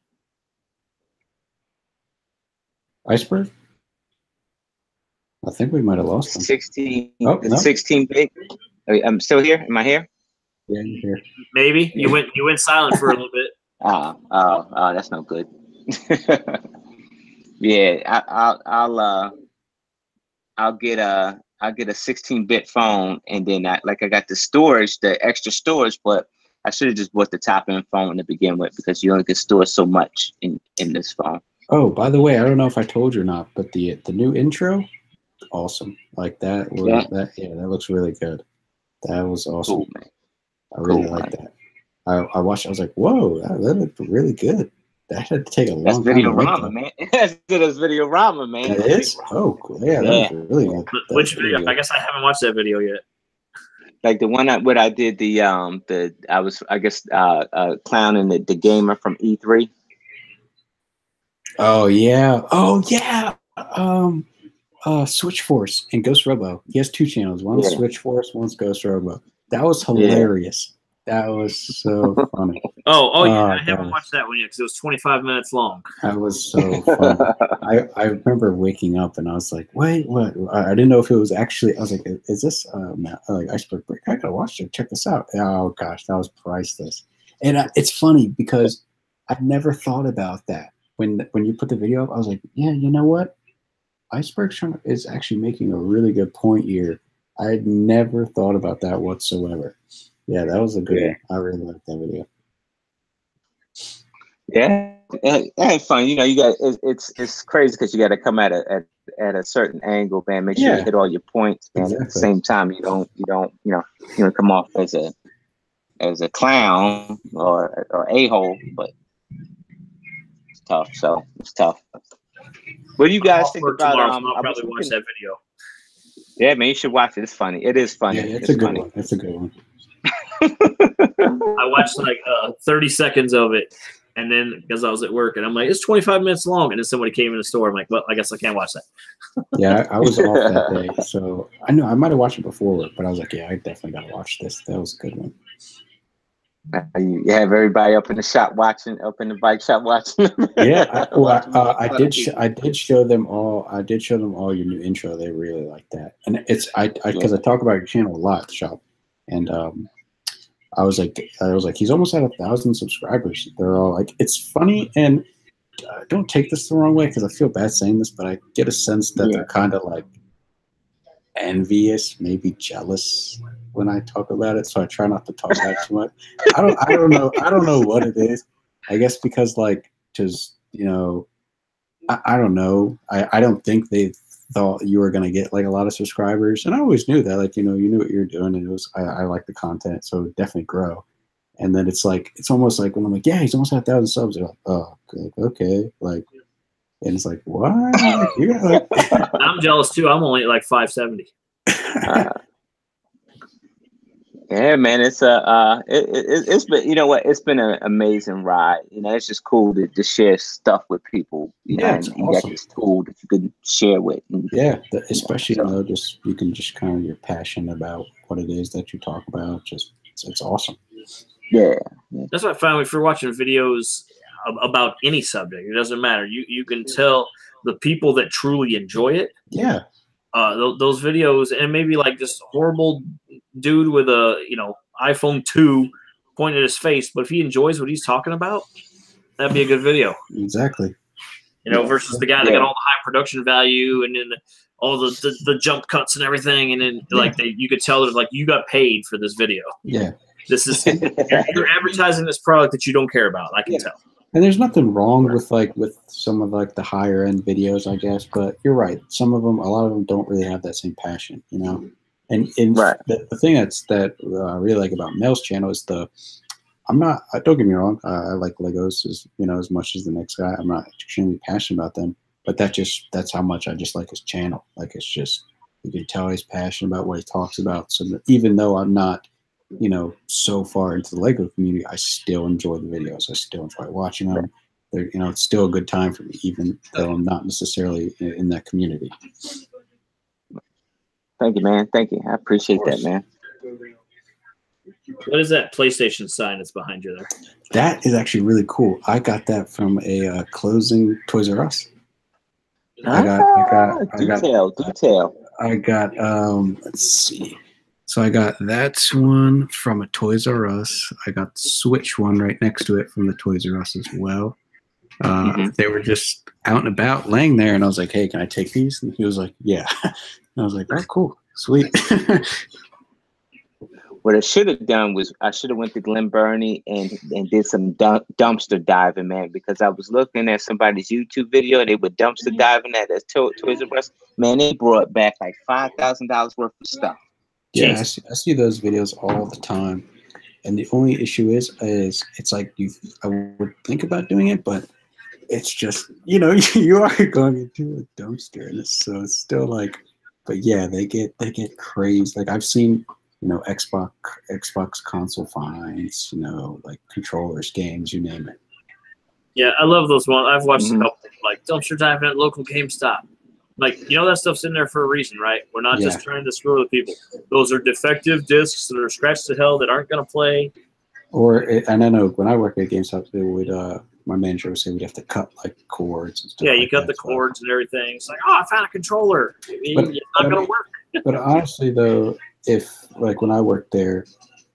Iceberg? I think we might have lost him. 16 big. I'm still here. Am I here? Yeah, you're here. Maybe you went silent for a little bit. Oh, that's no good. Yeah, I'll get a 16-bit phone, and then I got the extra storage, but I should have just bought the top-end phone to begin with, because you only can store so much in this phone. Oh, by the way, I don't know if I told you or not, but the new intro, awesome. Like that. That looks really good. That was awesome. Cool, man. I really like that. I watched. I was like, whoa, that looked really good. That had to take a long time. That's Videorama, man. That's Videorama, man. It is. Oh, cool. Yeah, that was really good. Which video? Good. I guess I haven't watched that video yet. Like the one I did I was clowning the gamer from E3. Oh yeah. Switch Force and Ghost Robo. He has two channels. One's Switch Force, one's Ghost Robo. That was hilarious. Yeah. That was so funny. I haven't watched that one yet because it was 25 minutes long. That was so funny. I remember waking up and I was like, wait, what? I didn't know if it was actually, I was like, is this like Iceberg Break? I gotta watch it. Check this out. Oh gosh, that was priceless. And it's funny because I've never thought about that. When you put the video up, I was like, yeah, you know what? Iceberg is actually making a really good point here. I had never thought about that whatsoever. Yeah, that was a good one. I really liked that video. Yeah, and fun. You know, you got it's crazy because you got to come at a certain angle, man. Make sure you hit all your points, and at the same time, you don't come off as a clown or a-hole, but it's tough. So it's tough. What do you guys think about? I'll probably watch that video. Yeah, man, you should watch it. It's funny. It is funny. Yeah, it's a good one. It's a good one. I watched like 30 seconds of it, and then because I was at work, and I'm like, it's 25 minutes long, and then somebody came in the store. I'm like, well, I guess I can't watch that. Yeah, I was off that day, so I know I might have watched it before, but I was like, yeah, I definitely got to watch this. That was a good one. You have everybody up in the shop watching, up in the bike shop watching. Yeah, I did show them all. I did show them all your new intro. They really like that, and it's because I talk about your channel a lot, shop, and I was like, he's almost at 1,000 subscribers. They're all like, it's funny, and don't take this the wrong way because I feel bad saying this, but I get a sense that they're kind of like envious, maybe jealous when I talk about it. So I try not to talk about it too much. I don't know what it is. I guess because like just I don't know. I don't think they thought you were gonna get like a lot of subscribers, and I always knew that. Like you knew what you're doing, and it was I like the content, so it would definitely grow. And then it's almost like when I'm like, yeah, he's almost at 1,000 subs. They're like, oh, okay, like, and it's like, what? I'm jealous too. I'm only at like 570. Yeah, man, it's been, you know what, it's been an amazing ride. It's just cool to share stuff with people. You awesome. got this tool that you can share with. Yeah, especially just you can just kind of, you're passionate about what it is that you talk about. Just it's awesome. Yeah. That's what I find if you're watching videos about any subject. It doesn't matter. You can tell the people that truly enjoy it. Yeah. Those videos, and maybe like this horrible dude with a iPhone 2 pointing at his face, but if he enjoys what he's talking about, that'd be a good video. Exactly. Versus the guy that got all the high production value and then all the jump cuts and everything, and then you could tell that like you got paid for this video. Yeah. This is you're advertising this product that you don't care about. I can tell. And there's nothing wrong with some of like the higher end videos, I guess. But you're right. A lot of them don't really have that same passion, And right. the thing that I really like about Mel's channel is don't get me wrong. I like Legos as much as the next guy. I'm not extremely passionate about them, but that's how much I just like his channel. Like it's just, you can tell he's passionate about what he talks about. So even though I'm not, so far into the Lego community, I still enjoy the videos. I still enjoy watching them. They're, it's still a good time for me, even though I'm not necessarily in that community. Thank you, man. Thank you. I appreciate that, man. What is that PlayStation sign that's behind you there? That is actually really cool. I got that from a closing Toys R Us. Detail. I got let's see. So I got that one from a Toys R Us. I got the Switch one right next to it from the Toys R Us as well. They were just out and about laying there, and I was like, hey, can I take these? And he was like, yeah. And I was like, oh, cool. Sweet. What I should have done was I should have went to Glen Burnie and did some dumpster diving, man, because I was looking at somebody's YouTube video and they were dumpster diving at Toys R Us. Man, they brought back like $5,000 worth of stuff. Yeah, I see those videos all the time, and the only issue is it's like I would think about doing it, but it's just you are going into a dumpster, and it's still like, but yeah, they get crazed. Like I've seen Xbox console finds, like controllers, games, you name it. Yeah, I love those ones. I've watched a couple like dumpster diving at local GameStop. Like, that stuff's in there for a reason, right? We're not just trying to screw the people. Those are defective discs that are scratched to hell that aren't going to play. And I know when I work at GameStop, they would, my manager would say we'd have to cut like cords and stuff. Yeah, you cut the cords and everything. It's like, oh, I found a controller. It's not going to work. But honestly, though, if like when I worked there,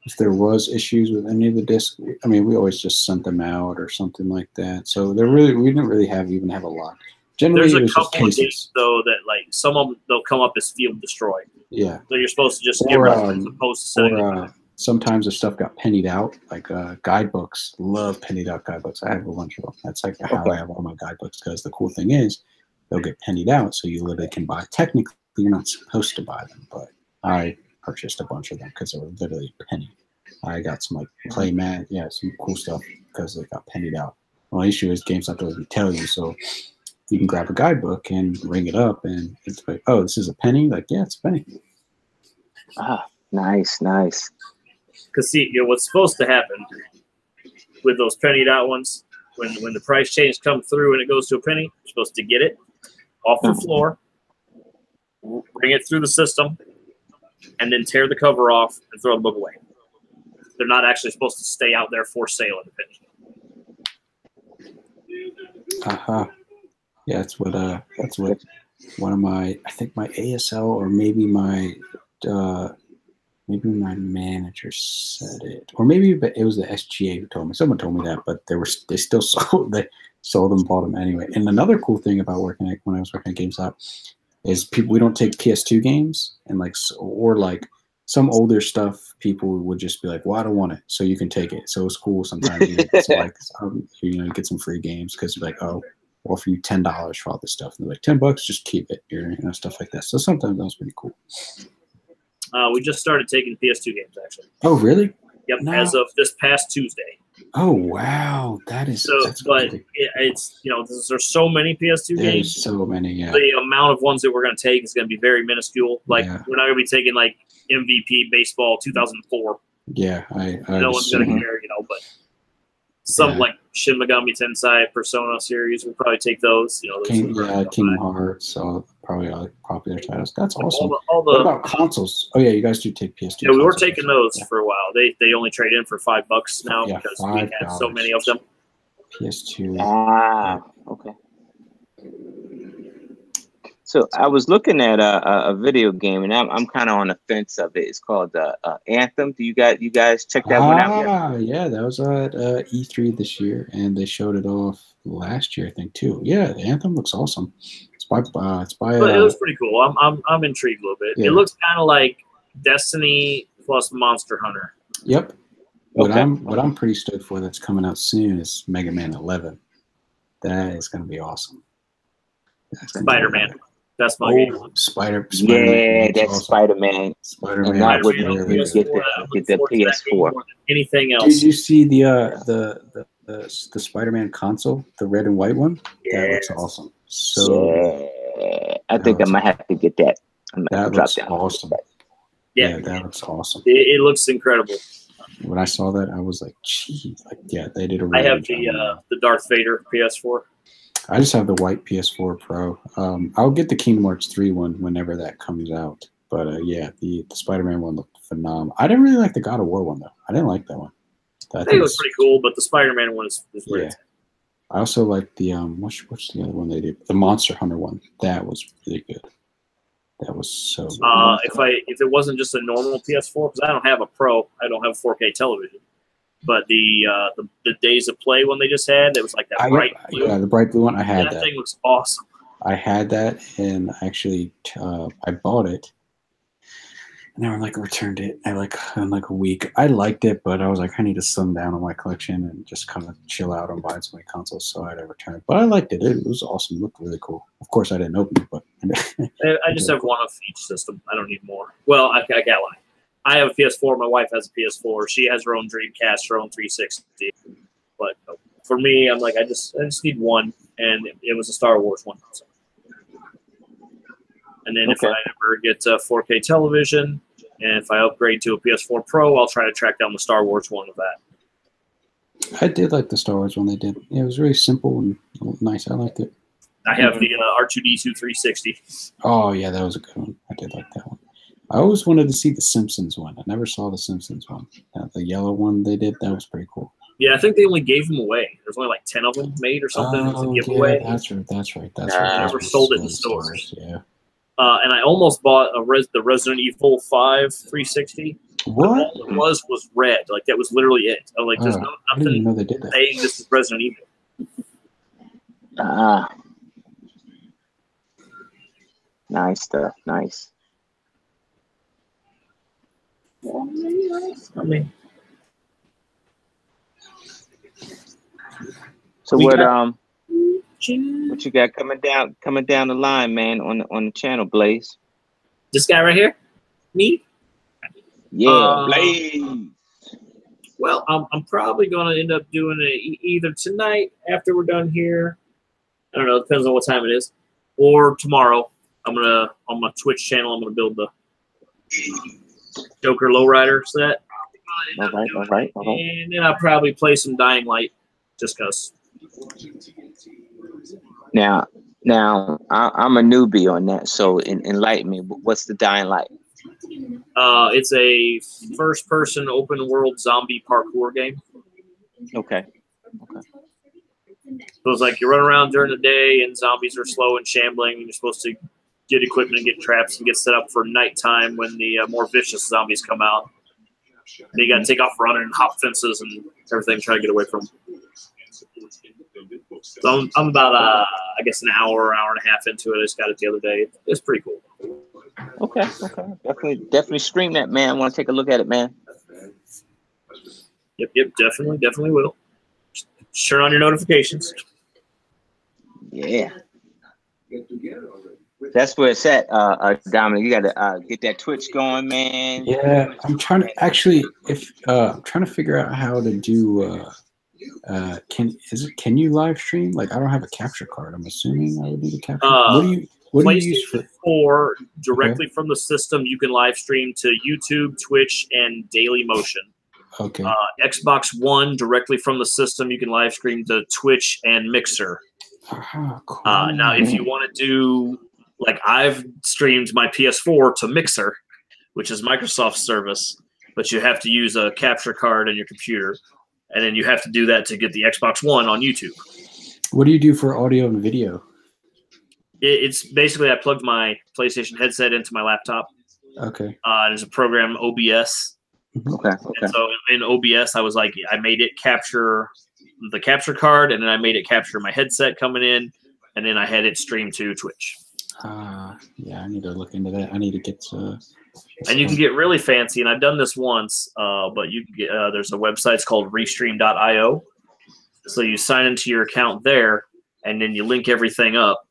if there was issues with any of the discs, I mean, we always just sent them out or something like that. So we didn't really even have a lot. Generally, there's a couple of games though that like some of them they'll come up as field destroy. Yeah. So you're supposed to just get rid of it as opposed to setting sometimes if stuff got pennied out, like guidebooks, love pennied out guidebooks. I have a bunch of them. That's like how I have all my guidebooks, because the cool thing is they'll get pennied out, so you literally can buy. Technically, you're not supposed to buy them, but I purchased a bunch of them because they were literally penny. I got some like play mat, some cool stuff because they got pennied out. The only issue is GameStop doesn't tell you, so you can grab a guidebook and ring it up, and it's like, oh, this is a penny? Like, yeah, it's a penny. Ah, nice. Because see, what's supposed to happen with those pennied out ones, when the price change comes through and it goes to a penny, you're supposed to get it off the floor, bring it through the system, and then tear the cover off and throw the book away. They're not actually supposed to stay out there for sale at a penny. Yeah, that's what one of my, I think my ASL or maybe my manager said it, or maybe it was the SGA who told me. Someone told me that, but they still sold them, bought them anyway. And another cool thing about when I was working at GameStop is we don't take PS2 games, and or some older stuff, people would just be like, well, I don't want it, so you can take it. So it's cool sometimes. You get get some free games because you're like, oh, we'll offer you $10 for all this stuff. And they're like, $10, just keep it. Stuff like that. So sometimes that was pretty cool. We just started taking PS2 games, actually. Oh, really? Yep, as of this past Tuesday. Oh, wow. That's but cool. It's, there's so many PS2 games. There's so many, yeah. The amount of ones that we're going to take is going to be very minuscule. We're not going to be taking, MVP Baseball 2004. Yeah, no one's going to care, but some, like Shin Megami Tensei, Persona series, we'll probably take those. Kingdom Hearts, probably all popular titles. That's awesome. What about consoles? Oh, yeah, you guys do take PS2. Yeah, we were taking those for a while. They only trade in for $5 now because we have so many of them. PS2. Ah, okay. So I was looking at a video game, and I'm kind of on the fence of it. It's called Anthem. Do you guys check that one out? Yeah, that was at E3 this year, and they showed it off last year, I think, too. Yeah, Anthem looks awesome. It looks pretty cool. I'm intrigued a little bit. Yeah. It looks kind of like Destiny plus Monster Hunter. Yep. What I'm pretty stoked for that's coming out soon is Mega Man 11. That is going to be awesome. Spider-Man. That's my game. Spider-Man. Yeah, that's awesome. Spider-Man. Spider-Man. And that would get the PS4. Anything else? Did you see the Spider-Man console, the red and white one? Yeah. That looks awesome. I think I might have to get that. That looks awesome. Yeah, that looks awesome. It looks incredible. When I saw that, I was like, "Geez, they did a really I have the Darth Vader PS4. I just have the white PS4 Pro. I'll get the Kingdom Hearts 3 one whenever that comes out. But the Spider-Man one looked phenomenal. I didn't really like the God of War one though. I didn't like that one. I think it was pretty cool, but the Spider-Man one is great. Yeah. I also like the what's the other one they did? The Monster Hunter one. That was really good. That was so good. If it wasn't just a normal PS4, because I don't have a Pro, I don't have a 4K television. But the Days of Play one they just had, it was like that bright blue. Yeah, the bright blue one. I had that. That thing looks awesome. I had that, and actually, I bought it. And I returned it in a week. I liked it, but I was like, I need to slim down on my collection and just kind of chill out on buying so many consoles. So I had to return it. But I liked it. It was awesome. It looked really cool. Of course, I didn't open it, but I just have one of each system. I don't need more. Well, I can't lie. I have a PS4. My wife has a PS4. She has her own Dreamcast, her own 360. But for me, I'm like, I just need one, and it was a Star Wars one. So. And then if I ever get a 4K television, and if I upgrade to a PS4 Pro, I'll try to track down the Star Wars one of that. I did like the Star Wars one they did. It was really simple and nice. I liked it. I have the R2-D2 360. Oh, yeah, that was a good one. I did like that one. I always wanted to see the Simpsons one. I never saw the Simpsons one. The yellow one they did, that was pretty cool. Yeah, I think they only gave them away. There's only like 10 of them made or something. It was a giveaway. That's right. I never sold it in stores. Yeah. And I almost bought the Resident Evil 5 360, What? All it was red. Like that was literally it. I'm like, there's I didn't nothing even know they did that. saying this is Resident Evil. Nice stuff. Nice. I mean, so what you got coming down the line, man, on the channel, Blaze? This guy right here, me. Yeah, Blaze. Well, I'm probably going to end up doing it either tonight after we're done here. I don't know. Depends on what time it is, or tomorrow. I'm gonna on my Twitch channel. I'm gonna build the Joker Lowrider set. All right. And then I'll probably play some Dying Light, just cause. Now, I'm a newbie on that, so enlighten me. What's the Dying Light? It's a first-person open-world zombie parkour game. Okay. So it's like you run around during the day, and zombies are slow and shambling, and you're supposed to get equipment, get traps, and get set up for nighttime when the more vicious zombies come out. And you got to take off running and hop fences and everything, try to get away from them. So I'm about, I guess, an hour and a half into it. I just got it the other day. It's pretty cool. Okay. Definitely stream that, man. I want to take a look at it, man. Yep, definitely will. Just turn on your notifications. Yeah. That's where it's at, Dominic. You got to get that Twitch going, man. Yeah, I'm trying to actually. I'm trying to figure out how to do. Can you live stream? Like, I don't have a capture card. I'm assuming I would need a capture. What do you use for? Or directly from the system, you can live stream to YouTube, Twitch, and Daily Motion. Okay. Xbox One, directly from the system, you can live stream to Twitch and Mixer. Cool. Now, if you want to do, like, I've streamed my PS4 to Mixer, which is Microsoft's service, but you have to use a capture card on your computer, and then you have to do that to get the Xbox One on YouTube. What do you do for audio and video? It's basically I plugged my PlayStation headset into my laptop. Okay. There's a program, OBS. Okay. And so in OBS, I was like, I made it capture the capture card, and then I made it capture my headset coming in, and then I had it stream to Twitch. Yeah, I need to look into that. I need to get to. And you can get really fancy, and I've done this once, but you can get, there's a website, it's called Restream.io. So you sign into your account there, and then you link everything up.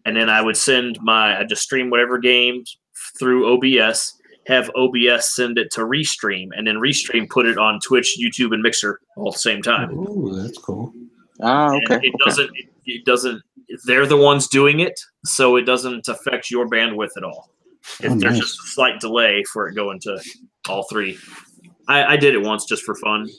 And then I would I just stream whatever games through OBS, have OBS send it to Restream, and then Restream put it on Twitch, YouTube, and Mixer all at the same time. Ooh, that's cool. Okay. It doesn't, they're the ones doing it, so it doesn't affect your bandwidth at all. There's just a slight delay for it going to all three. I did it once just for fun.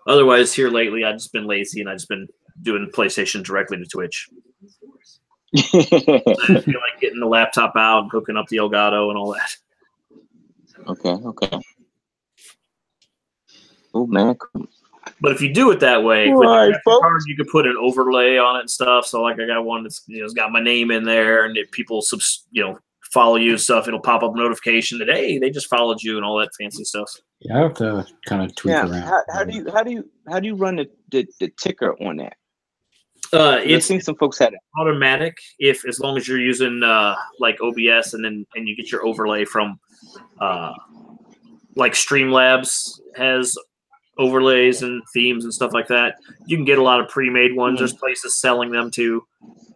Otherwise, here lately, I've just been lazy, and I've just been doing PlayStation directly to Twitch. I feel like getting the laptop out and hooking up the Elgato and all that. Okay. Oh, man. But if you do it that way, with the graphic card, you could put an overlay on it and stuff. So, like, I got one that's it's got my name in there, and if people follow you and stuff, it'll pop up a notification that hey, they just followed you and all that fancy stuff. Yeah, I have to kind of tweak around. How do you run the ticker on that? I've seen some folks had it automatic as long as you're using like OBS and you get your overlay from like Streamlabs has overlays and themes and stuff like that. You can get a lot of pre-made ones. There's places selling them too,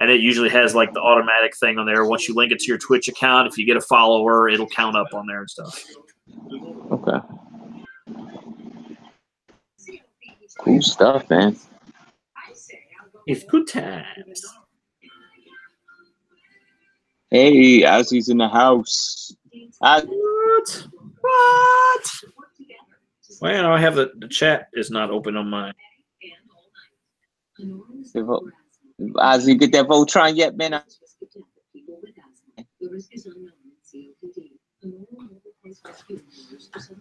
and it usually has like the automatic thing on there. Once you link it to your Twitch account, if you get a follower, it'll count up on there and stuff. Okay. Cool stuff, man. It's good times. Hey, Ozzy's in the house. What? Well, I have the chat is not open on mine. Ozzy, get that Voltron yet, man?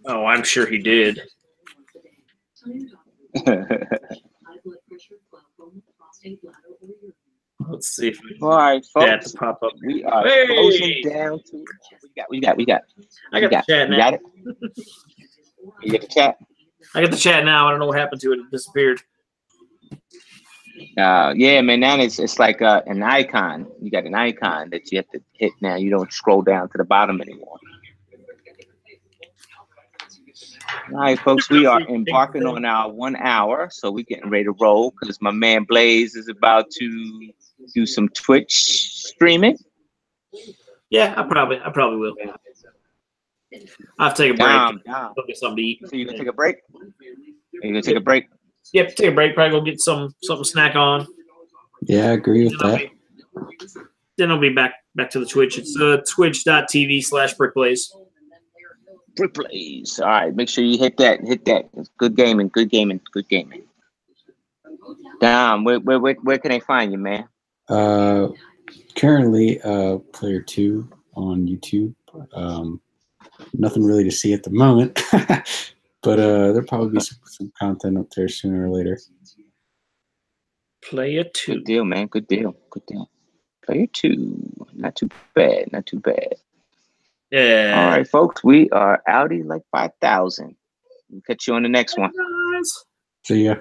Oh, I'm sure he did. Let's see if all right, folks. Pop up. We are closing down to. We We got. I got the chat now. You got it. You get the chat. I got the chat now. I don't know what happened to it. It disappeared. Yeah, man. Now it's like an icon. You got an icon that you have to hit now. You don't scroll down to the bottom anymore. All right, folks. We are embarking on our 1 hour, so we're getting ready to roll because my man Blaze is about to do some Twitch streaming. Yeah, I probably will. I'll take a break. Go get something to eat. So you gonna take a break? Are you gonna take a break? Yep, take a break. Probably go get something to snack on. Yeah, I agree with that. Then I'll be back to the Twitch. It's twitch.tv/BrickBlaze. BrickBlaze. All right, make sure you hit that. It's good gaming. Dom, where can they find you, man? Currently, Player 2 on YouTube. Nothing really to see at the moment, but there'll probably be some content up there sooner or later. Player 2. Good deal, man. Good deal. Player 2. Not too bad. Yeah. All right, folks. We are outie like 5,000. We'll catch you on the next one. See ya.